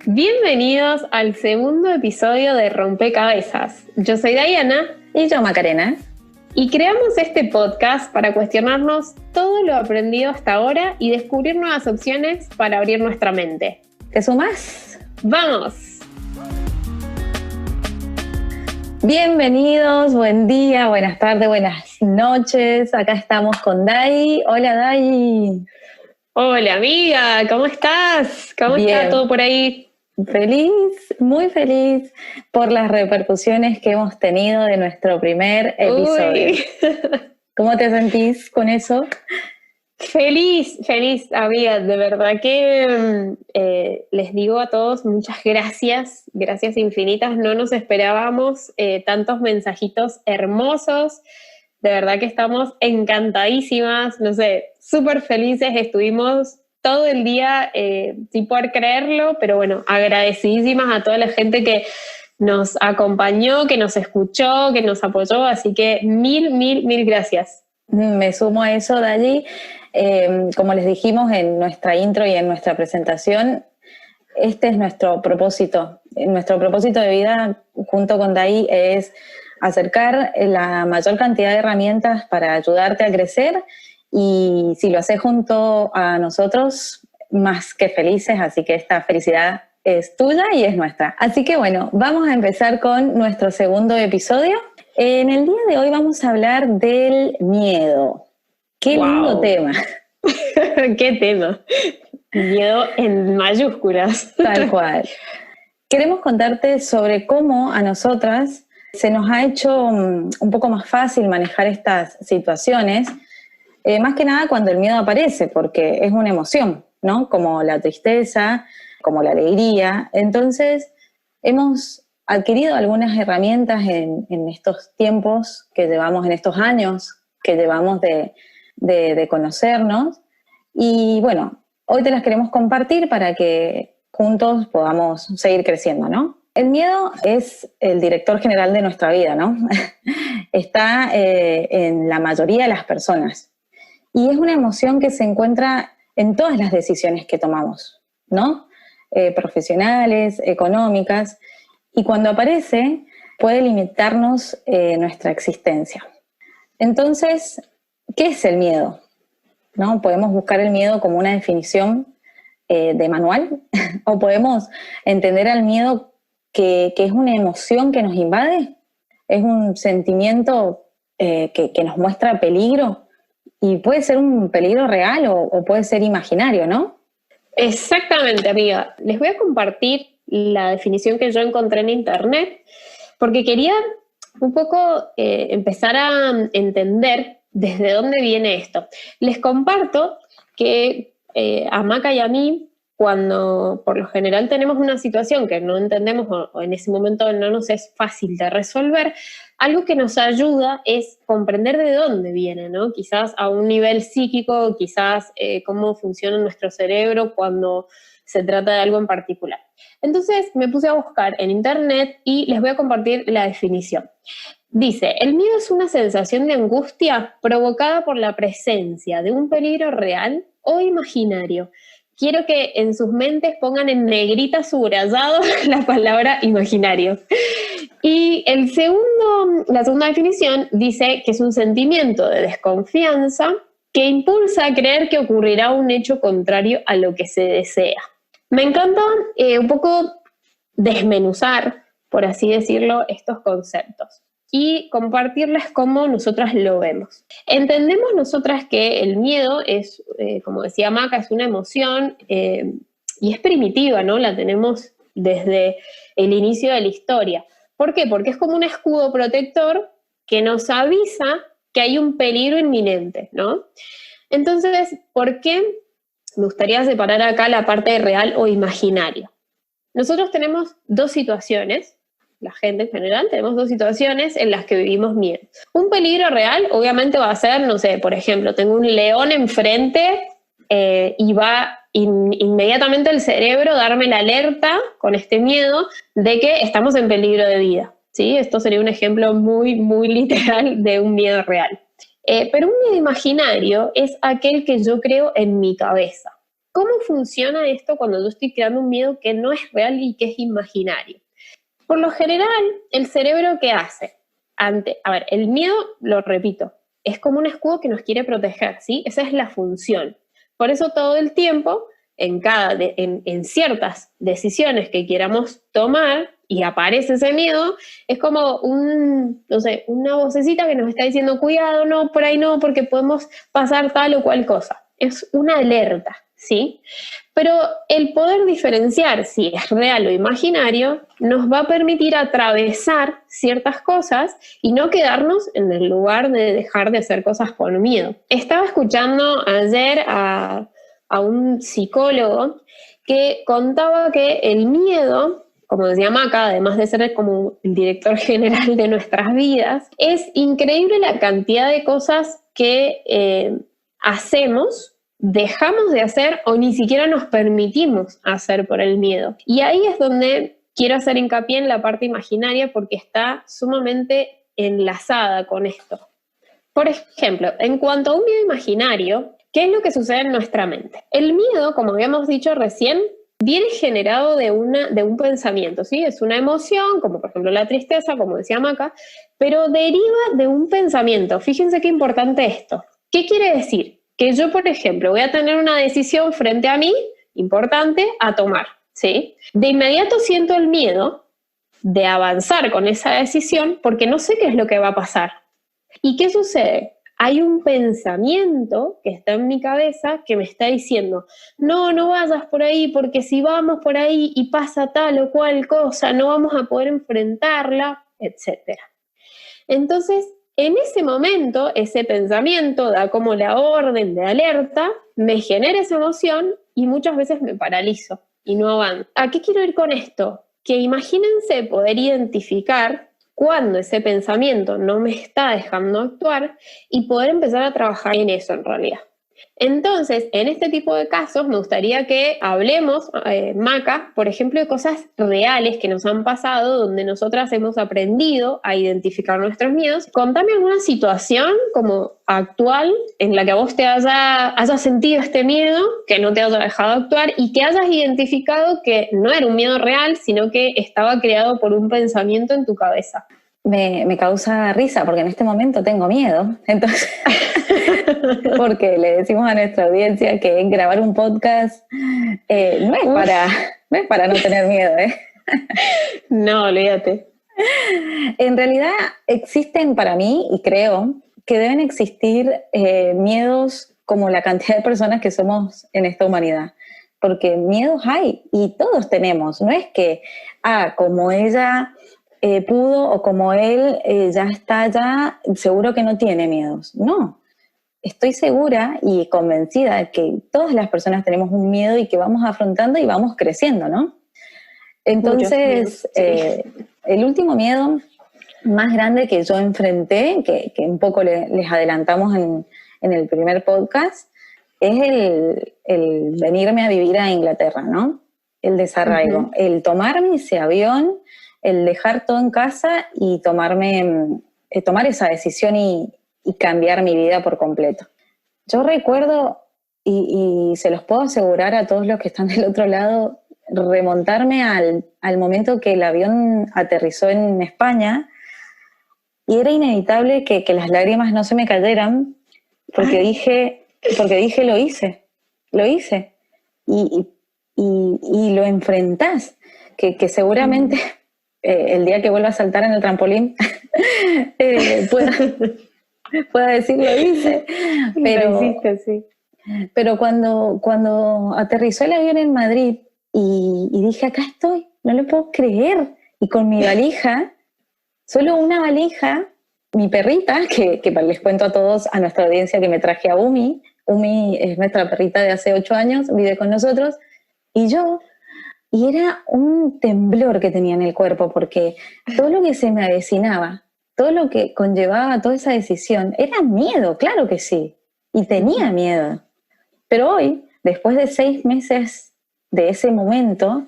Bienvenidos al segundo episodio de Rompecabezas. Yo soy Diana. Y yo, Macarena. Y creamos este podcast para cuestionarnos todo lo aprendido hasta ahora y descubrir nuevas opciones para abrir nuestra mente. ¿Te sumás? ¡Vamos! Bienvenidos, buen día, buenas tardes, buenas noches. Acá estamos con Dai. Hola, Dai. Hola, amiga, ¿cómo estás? ¿Cómo está todo por ahí? Feliz, muy feliz por las repercusiones que hemos tenido de nuestro primer episodio. ¿Cómo te sentís con eso? Feliz, amiga, de verdad que les digo a todos muchas gracias infinitas, no nos esperábamos tantos mensajitos hermosos, de verdad que estamos encantadísimas, no sé, súper felices, estuvimos todo el día sin poder creerlo, pero bueno, agradecidísimas a toda la gente que nos acompañó, que nos escuchó, que nos apoyó, así que mil gracias. Me sumo a eso, Dali. Como les dijimos en nuestra intro y en nuestra presentación, este es nuestro propósito. Nuestro propósito de vida junto con Dai es acercar la mayor cantidad de herramientas para ayudarte a crecer, y si lo haces junto a nosotros, más que felices, así que esta felicidad es tuya y es nuestra. Así que bueno, vamos a empezar con nuestro segundo episodio. En el día de hoy vamos a hablar del miedo. ¡Qué lindo tema! ¡Qué tema! Miedo en mayúsculas. Tal cual. Queremos contarte sobre cómo a nosotras se nos ha hecho un poco más fácil manejar estas situaciones, más que nada cuando el miedo aparece, porque es una emoción, ¿no? Como la tristeza, como la alegría. Entonces, hemos adquirido algunas herramientas en estos tiempos que llevamos, en estos años que llevamos de conocernos. Y bueno, hoy te las queremos compartir para que juntos podamos seguir creciendo, ¿no? El miedo es el director general de nuestra vida, ¿no? Está en la mayoría de las personas. Y es una emoción que se encuentra en todas las decisiones que tomamos, ¿no? Profesionales, económicas. Y cuando aparece, puede limitarnos nuestra existencia. Entonces, ¿qué es el miedo? ¿No? Podemos buscar el miedo como una definición de manual, o podemos entender al miedo que es una emoción que nos invade, es un sentimiento que nos muestra peligro, y puede ser un peligro real o puede ser imaginario, ¿no? Exactamente, amiga. Les voy a compartir la definición que yo encontré en internet, porque quería un poco empezar a entender desde dónde viene esto. Les comparto que a Maca y a mí, cuando por lo general tenemos una situación que no entendemos o en ese momento no nos es fácil de resolver, algo que nos ayuda es comprender de dónde viene, ¿no? Quizás a un nivel psíquico, quizás cómo funciona nuestro cerebro cuando se trata de algo en particular. Entonces me puse a buscar en internet y les voy a compartir la definición. Dice, el miedo es una sensación de angustia provocada por la presencia de un peligro real o imaginario. Quiero que en sus mentes pongan en negrita subrayado la palabra imaginario. Y la segunda definición dice que es un sentimiento de desconfianza que impulsa a creer que ocurrirá un hecho contrario a lo que se desea. Me encanta un poco desmenuzar, por así decirlo, estos conceptos y compartirles cómo nosotras lo vemos. Entendemos nosotras que el miedo es, como decía Maca, es una emoción y es primitiva, ¿no? La tenemos desde el inicio de la historia. ¿Por qué? Porque es como un escudo protector que nos avisa que hay un peligro inminente, ¿no? Entonces, ¿por qué? Me gustaría separar acá la parte real o imaginaria. Nosotros tenemos dos situaciones, la gente en general, tenemos dos situaciones en las que vivimos miedo. Un peligro real obviamente va a ser, no sé, por ejemplo, tengo un león enfrente y va inmediatamente el cerebro darme la alerta con este miedo de que estamos en peligro de vida, ¿sí? Esto sería un ejemplo muy literal de un miedo real. Pero un miedo imaginario es aquel que yo creo en mi cabeza. ¿cómo funciona esto cuando yo estoy creando un miedo que no es real y que es imaginario? Por lo general, el cerebro, ¿qué hace? El miedo, lo repito, es como un escudo que nos quiere proteger, ¿sí? Esa es la función. Por eso todo el tiempo, en ciertas decisiones que queramos tomar y aparece ese miedo, es como una vocecita que nos está diciendo, cuidado, no, por ahí no, porque podemos pasar tal o cual cosa. Es una alerta, ¿sí? Pero el poder diferenciar si es real o imaginario nos va a permitir atravesar ciertas cosas y no quedarnos en el lugar de dejar de hacer cosas por miedo. Estaba escuchando ayer a un psicólogo que contaba que el miedo, como decía Maca, además de ser como el director general de nuestras vidas, es increíble la cantidad de cosas que hacemos, dejamos de hacer o ni siquiera nos permitimos hacer por el miedo. Y ahí es donde quiero hacer hincapié en la parte imaginaria porque está sumamente enlazada con esto. Por ejemplo, en cuanto a un miedo imaginario, ¿qué es lo que sucede en nuestra mente? El miedo, como habíamos dicho recién, viene generado de un pensamiento, ¿sí? Es una emoción, como por ejemplo la tristeza, como decía Maca, pero deriva de un pensamiento. Fíjense qué importante esto. ¿Qué quiere decir? Que yo, por ejemplo, voy a tener una decisión frente a mí, importante, a tomar, ¿sí? De inmediato siento el miedo de avanzar con esa decisión porque no sé qué es lo que va a pasar. ¿Y qué sucede? Hay un pensamiento que está en mi cabeza que me está diciendo, no vayas por ahí porque si vamos por ahí y pasa tal o cual cosa, no vamos a poder enfrentarla, etc. Entonces, en ese momento, ese pensamiento da como la orden de alerta, me genera esa emoción y muchas veces me paralizo y no avanzo. ¿A qué quiero ir con esto? Que imagínense poder identificar cuando ese pensamiento no me está dejando actuar y poder empezar a trabajar en eso en realidad. Entonces, en este tipo de casos me gustaría que hablemos, Maca, por ejemplo, de cosas reales que nos han pasado donde nosotras hemos aprendido a identificar nuestros miedos. Contame alguna situación como actual en la que a vos te hayas sentido este miedo, que no te haya dejado actuar y que hayas identificado que no era un miedo real, sino que estaba creado por un pensamiento en tu cabeza. Me causa risa porque en este momento tengo miedo, entonces, porque le decimos a nuestra audiencia que grabar un podcast no es para no tener miedo, ¿eh? No, olvídate. En realidad existen para mí, y creo, que deben existir miedos como la cantidad de personas que somos en esta humanidad, porque miedos hay y todos tenemos, no es que, como ella... pudo o como él ya está allá, seguro que no tiene miedos. No, estoy segura y convencida de que todas las personas tenemos un miedo y que vamos afrontando y vamos creciendo, ¿no? Entonces, sí. El último miedo más grande que yo enfrenté, que un poco les adelantamos en el primer podcast, es el venirme a vivir a Inglaterra, ¿no? El desarraigo, el tomarme ese avión, el dejar todo en casa y tomar esa decisión y cambiar mi vida por completo. Yo recuerdo, y se los puedo asegurar a todos los que están del otro lado, remontarme al momento que el avión aterrizó en España y era inevitable que las lágrimas no se me cayeran porque dije, lo hice y lo enfrentás, que seguramente... el día que vuelva a saltar en el trampolín pueda decir lo hice, pero cuando aterrizó el avión en Madrid y dije acá estoy, no lo puedo creer, y con mi valija, solo una valija, mi perrita, que les cuento a todos, a nuestra audiencia, que me traje a Umi es nuestra perrita de hace 8 años, vive con nosotros, y yo. Y era un temblor que tenía en el cuerpo, porque todo lo que se me avecinaba, todo lo que conllevaba toda esa decisión, era miedo, claro que sí, y tenía miedo. Pero hoy, después de 6 meses de ese momento,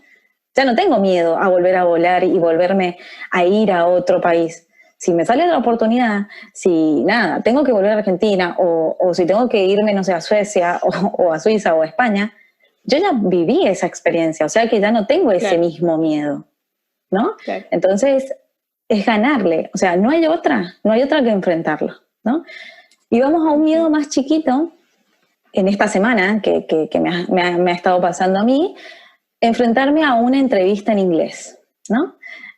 ya no tengo miedo a volver a volar y volverme a ir a otro país. Si me sale la oportunidad, si tengo que volver a Argentina, o si tengo que irme, no sé, a Suecia, o a Suiza, o a España, yo ya viví esa experiencia, o sea que ya no tengo ese mismo miedo, ¿no? Claro. Entonces, es ganarle, o sea, no hay otra que enfrentarlo, ¿no? Y vamos a un miedo más chiquito, en esta semana que me ha estado pasando a mí, enfrentarme a una entrevista en inglés, ¿no?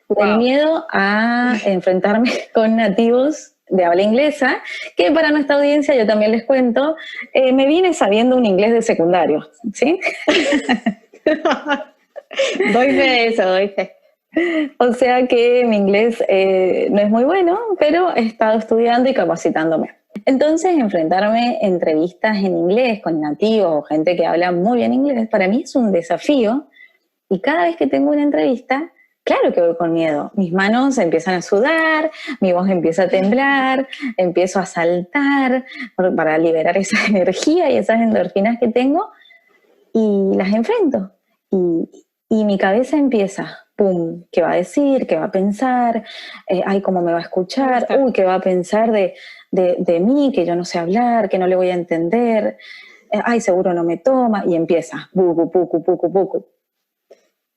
Wow. El miedo a enfrentarme con nativos de habla inglesa, que para nuestra audiencia, yo también les cuento, me vine sabiendo un inglés de secundario, ¿sí? Doy fe de eso, doy fe. O sea que mi inglés no es muy bueno, pero he estado estudiando y capacitándome. Entonces, enfrentarme a entrevistas en inglés con nativos o gente que habla muy bien inglés, para mí es un desafío. Y cada vez que tengo una entrevista, claro que voy con miedo. Mis manos empiezan a sudar, mi voz empieza a temblar, empiezo a saltar para liberar esa energía y esas endorfinas que tengo y las enfrento. Y mi cabeza empieza, pum, ¿qué va a decir? ¿Qué va a pensar? Ay, ¿cómo me va a escuchar? Uy, ¿qué va a pensar de mí? Que yo no sé hablar, que no le voy a entender. Ay, seguro no me toma. Y empieza, bucu, bucu, bucu, bucu.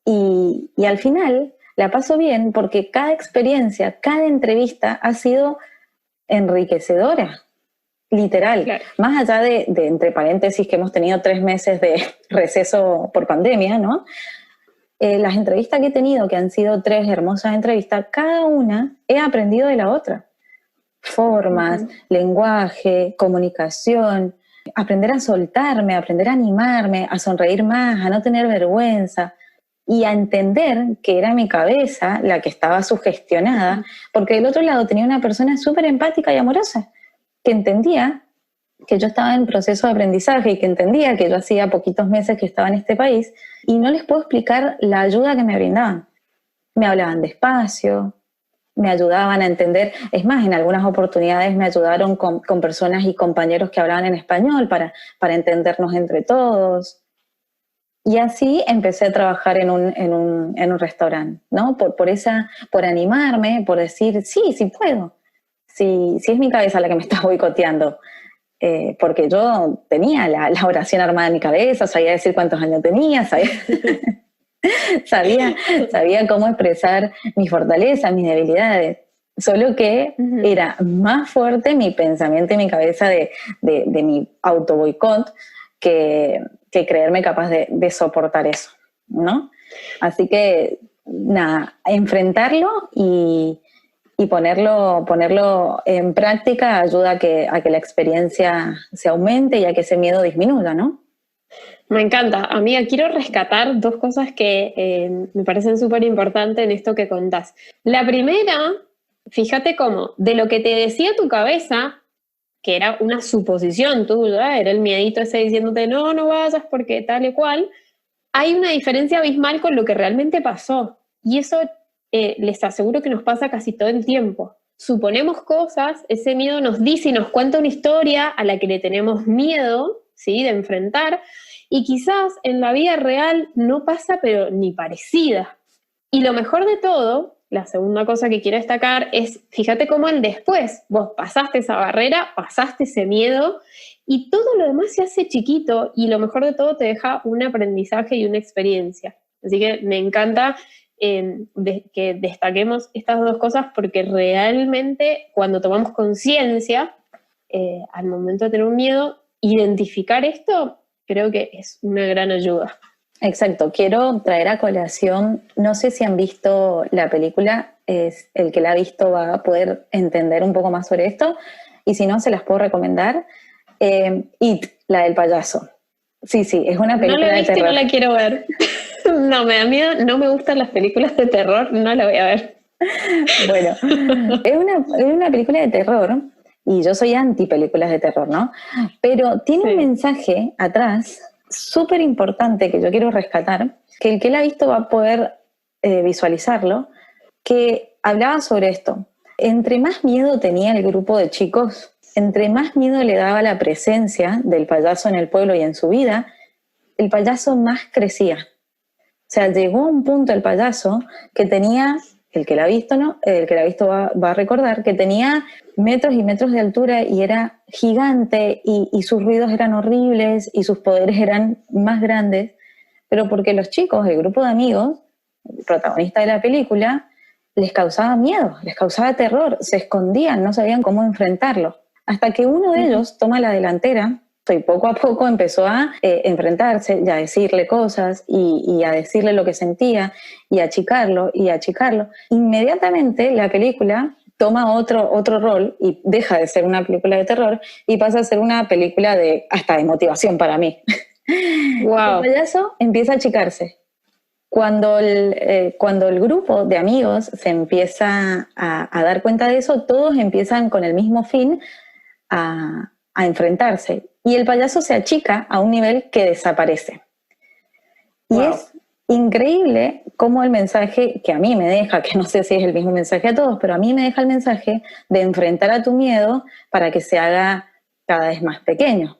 Y al final la paso bien porque cada experiencia, cada entrevista ha sido enriquecedora, literal. Claro. Más allá de, entre paréntesis, que hemos tenido 3 meses de receso por pandemia, ¿no? Las entrevistas que he tenido, que han sido 3 hermosas entrevistas, cada una he aprendido de la otra. Formas, lenguaje, comunicación, aprender a soltarme, aprender a animarme, a sonreír más, a no tener vergüenza y a entender que era mi cabeza la que estaba sugestionada, porque del otro lado tenía una persona súper empática y amorosa, que entendía que yo estaba en proceso de aprendizaje y que entendía que yo hacía poquitos meses que estaba en este país y no les puedo explicar la ayuda que me brindaban. Me hablaban despacio, me ayudaban a entender, es más, en algunas oportunidades me ayudaron con personas y compañeros que hablaban en español para entendernos entre todos. Y así empecé a trabajar en un restaurante, ¿no? Por animarme, por decir, sí puedo. Sí es mi cabeza la que me está boicoteando. Porque yo tenía la oración armada en mi cabeza, sabía decir cuántos años tenía, sabía cómo expresar mis fortalezas, mis debilidades. Solo que era más fuerte mi pensamiento y mi cabeza de mi auto-boicot que creerme capaz de soportar eso, ¿no? Así que, nada, enfrentarlo y ponerlo en práctica ayuda a que la experiencia se aumente y a que ese miedo disminuya, ¿no? Me encanta. Amiga, quiero rescatar 2 cosas que me parecen súper importantes en esto que contás. La primera, fíjate cómo, de lo que te decía tu cabeza, que era una suposición tuya, era el miedito ese diciéndote, no vayas porque tal y cual, hay una diferencia abismal con lo que realmente pasó. Y eso les aseguro que nos pasa casi todo el tiempo. Suponemos cosas, ese miedo nos dice y nos cuenta una historia a la que le tenemos miedo, ¿sí?, de enfrentar, y quizás en la vida real no pasa, pero ni parecida. Y lo mejor de todo, la segunda cosa que quiero destacar es, fíjate cómo el después, vos pasaste esa barrera, pasaste ese miedo, y todo lo demás se hace chiquito, y lo mejor de todo te deja un aprendizaje y una experiencia. Así que me encanta que destaquemos estas 2 cosas, porque realmente cuando tomamos conciencia, al momento de tener un miedo, identificar esto, creo que es una gran ayuda. Exacto, quiero traer a colación, no sé si han visto la película, el que la ha visto va a poder entender un poco más sobre esto, y si no, se las puedo recomendar. It, la del payaso. Sí, es una película no la he visto de terror. Y no la quiero ver. No, me da miedo, no me gustan las películas de terror, no la voy a ver. Bueno, es una película de terror, y yo soy anti películas de terror, ¿no? Pero tiene un mensaje atrás súper importante que yo quiero rescatar, que el que la ha visto va a poder visualizarlo, que hablaba sobre esto. Entre más miedo tenía el grupo de chicos, entre más miedo le daba la presencia del payaso en el pueblo y en su vida, el payaso más crecía. O sea, llegó a un punto el payaso que tenía, el que la ha visto, ¿no? El que la ha visto va a recordar, que tenía metros y metros de altura y era gigante y sus ruidos eran horribles y sus poderes eran más grandes. pero porque los chicos, el grupo de amigos, el protagonista de la película, les causaba miedo, les causaba terror, se escondían, no sabían cómo enfrentarlo. Hasta que uno de ellos toma la delantera y poco a poco empezó a enfrentarse y a decirle cosas y a decirle lo que sentía y a achicarlo y a achicarlo. Inmediatamente la película toma otro rol y deja de ser una película de terror y pasa a ser una película hasta de motivación para mí. Wow. El payaso empieza a achicarse. Cuando el grupo de amigos se empieza a dar cuenta de eso, todos empiezan con el mismo fin a enfrentarse. Y el payaso se achica a un nivel que desaparece. Wow. Y es increíble cómo el mensaje que a mí me deja, que no sé si es el mismo mensaje a todos, pero a mí me deja el mensaje de enfrentar a tu miedo para que se haga cada vez más pequeño,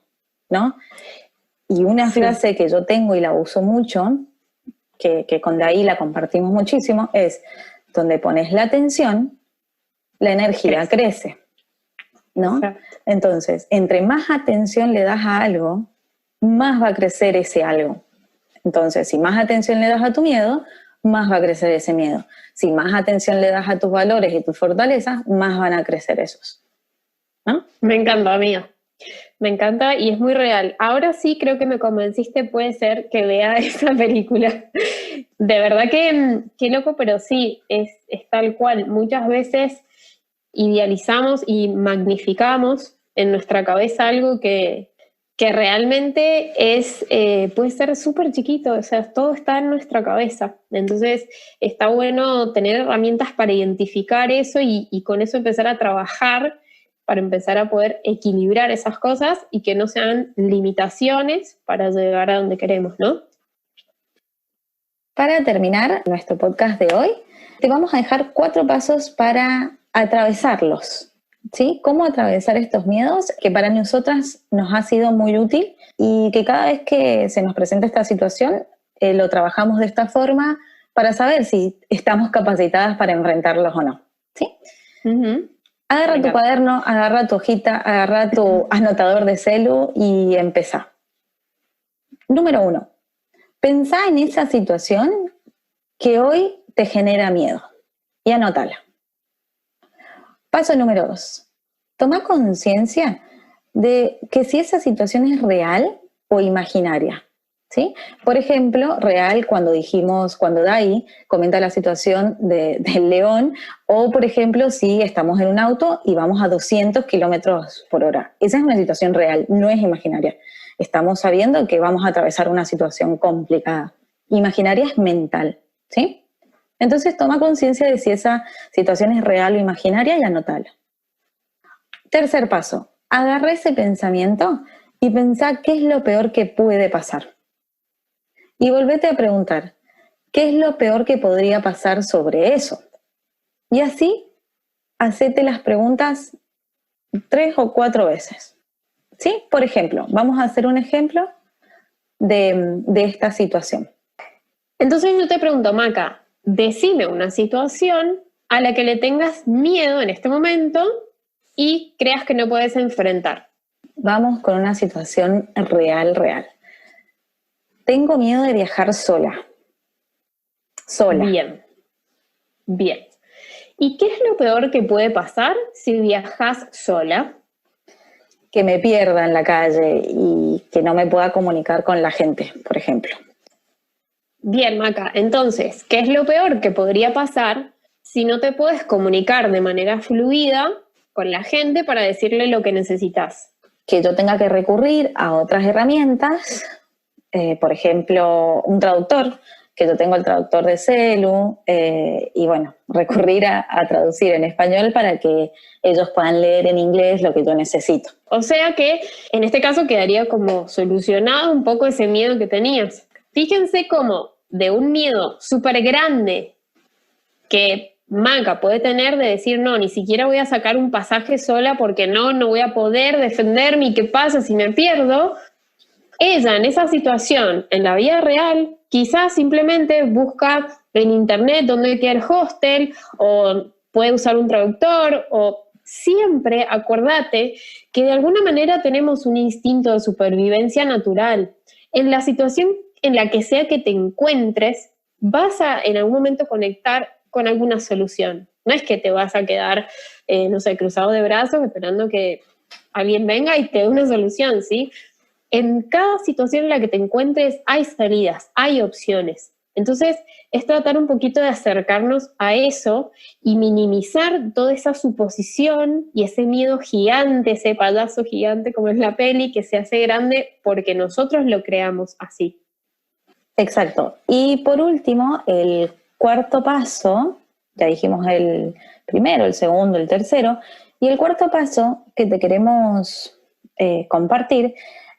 ¿no? Y una frase que yo tengo y la uso mucho, que con Daí la compartimos muchísimo, es: donde pones la atención, la energía crece, ¿no? Exacto. Entonces, entre más atención le das a algo, más va a crecer ese algo. Entonces, si más atención le das a tu miedo, más va a crecer ese miedo. Si más atención le das a tus valores y tus fortalezas, más van a crecer esos, ¿no? Me encanta, amiga. Me encanta y es muy real. Ahora sí creo que me convenciste, puede ser que vea esa película. De verdad que loco, pero sí, es tal cual. Muchas veces idealizamos y magnificamos en nuestra cabeza algo que realmente puede ser súper chiquito, o sea, todo está en nuestra cabeza. Entonces está bueno tener herramientas para identificar eso y con eso empezar a trabajar, para empezar a poder equilibrar esas cosas y que no sean limitaciones para llegar a donde queremos, ¿no? Para terminar nuestro podcast de hoy, te vamos a dejar 4 pasos para atravesarlos, ¿sí? Cómo atravesar estos miedos, que para nosotras nos ha sido muy útil y que cada vez que se nos presenta esta situación, lo trabajamos de esta forma para saber si estamos capacitadas para enfrentarlos o no, ¿sí? Uh-huh. Agarra tu cuaderno, agarra tu hojita, agarra tu anotador de celu y empezá. Número 1. Pensá en esa situación que hoy te genera miedo y anótala. Paso número 2. Toma conciencia de que si esa situación es real o imaginaria, ¿sí? Por ejemplo, real cuando Daí comenta la situación del león, o por ejemplo, si estamos en un auto y vamos a 200 kilómetros por hora. Esa es una situación real, no es imaginaria. Estamos sabiendo que vamos a atravesar una situación complicada. Imaginaria es mental, ¿sí? Entonces toma conciencia de si esa situación es real o imaginaria y anótala. Tercer paso, agarra ese pensamiento y pensá qué es lo peor que puede pasar. Y volvete a preguntar, ¿qué es lo peor que podría pasar sobre eso? Y así, hacete las preguntas 3 o 4 veces. ¿Sí? Por ejemplo, vamos a hacer un ejemplo de esta situación. Entonces yo te pregunto, Maca, decime una situación a la que le tengas miedo en este momento y creas que no puedes enfrentar. Vamos con una situación real. Tengo miedo de viajar sola. Bien. ¿Y qué es lo peor que puede pasar si viajas sola? Que me pierda en la calle y que no me pueda comunicar con la gente, por ejemplo. Bien, Maca. Entonces, ¿qué es lo peor que podría pasar si no te puedes comunicar de manera fluida con la gente para decirle lo que necesitas? Que yo tenga que recurrir a otras herramientas, por ejemplo, un traductor, que yo tengo el traductor de celu, y bueno, recurrir a traducir en español para que ellos puedan leer en inglés lo que yo necesito. O sea que en este caso quedaría como solucionado un poco ese miedo que tenías. Fíjense cómo de un miedo súper grande que Maca puede tener de decir, no, ni siquiera voy a sacar un pasaje sola porque no voy a poder defenderme y qué pasa si me pierdo. Ella en esa situación, en la vida real, quizás simplemente busca en internet dónde queda el hostel o puede usar un traductor o siempre acordate que de alguna manera tenemos un instinto de supervivencia natural. En la situación en la que sea que te encuentres, vas a en algún momento conectar con alguna solución. No es que te vas a quedar, no sé, cruzado de brazos esperando que alguien venga y te dé una solución, ¿sí? En cada situación en la que te encuentres hay salidas, hay opciones. Entonces, es tratar un poquito de acercarnos a eso y minimizar toda esa suposición y ese miedo gigante, ese payaso gigante como es la peli, que se hace grande porque nosotros lo creamos así. Exacto. Y por último, el cuarto paso, ya dijimos el primero, el segundo, el tercero, y el cuarto paso que te queremos compartir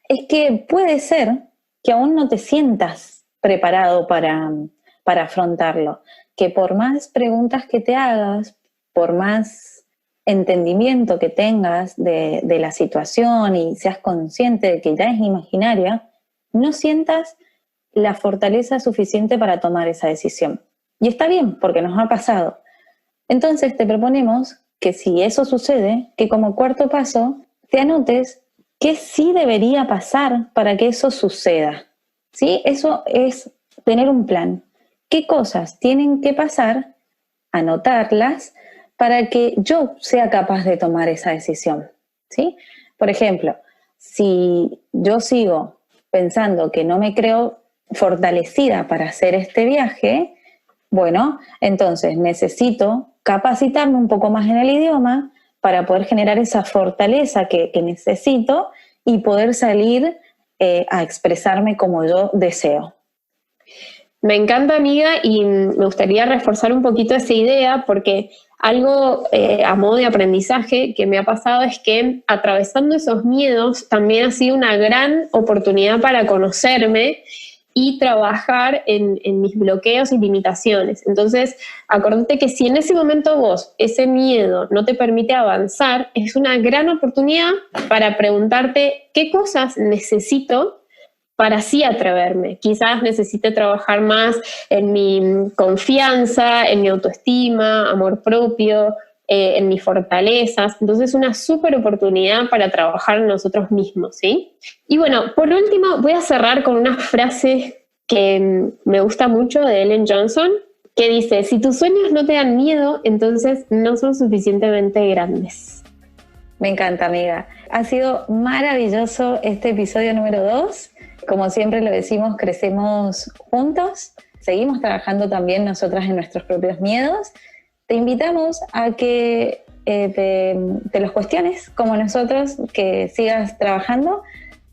es que puede ser que aún no te sientas preparado para afrontarlo, que por más preguntas que te hagas, por más entendimiento que tengas de la situación y seas consciente de que ya es imaginaria, no sientas la fortaleza suficiente para tomar esa decisión. Y está bien, porque nos ha pasado. Entonces te proponemos que si eso sucede, que como cuarto paso te anotes qué sí debería pasar para que eso suceda. ¿Sí? Eso es tener un plan. ¿Qué cosas tienen que pasar? Anotarlas para que yo sea capaz de tomar esa decisión. ¿Sí? Por ejemplo, si yo sigo pensando que no me creo fortalecida para hacer este viaje, bueno, entonces necesito capacitarme un poco más en el idioma para poder generar esa fortaleza que necesito y poder salir a expresarme como yo deseo. Me encanta, amiga, y me gustaría reforzar un poquito esa idea porque algo a modo de aprendizaje que me ha pasado es que atravesando esos miedos también ha sido una gran oportunidad para conocerme y trabajar en mis bloqueos y limitaciones. Entonces, acordate que si en ese momento vos, ese miedo no te permite avanzar, es una gran oportunidad para preguntarte qué cosas necesito para así atreverme. Quizás necesite trabajar más en mi confianza, en mi autoestima, amor propio, en mis fortalezas. Entonces es una súper oportunidad para trabajar en nosotros mismos, ¿sí? Y bueno, por último voy a cerrar con una frase que me gusta mucho de Ellen Johnson, que dice: si tus sueños no te dan miedo, entonces no son suficientemente grandes. Me encanta, amiga. Ha sido maravilloso este episodio número 2. Como siempre lo decimos, crecemos juntos, seguimos trabajando también nosotras en nuestros propios miedos. Te invitamos a que te los cuestiones como nosotros, que sigas trabajando,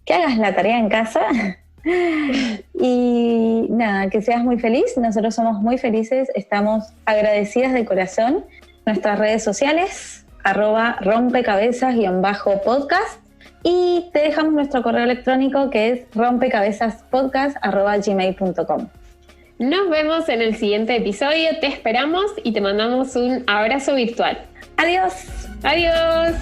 que hagas la tarea en casa y nada, que seas muy feliz. Nosotros somos muy felices, estamos agradecidas de corazón. Nuestras redes sociales, @rompecabezas_podcast, y te dejamos nuestro correo electrónico que es rompecabezaspodcast@gmail.com. Nos vemos en el siguiente episodio, te esperamos y te mandamos un abrazo virtual. ¡Adiós! ¡Adiós!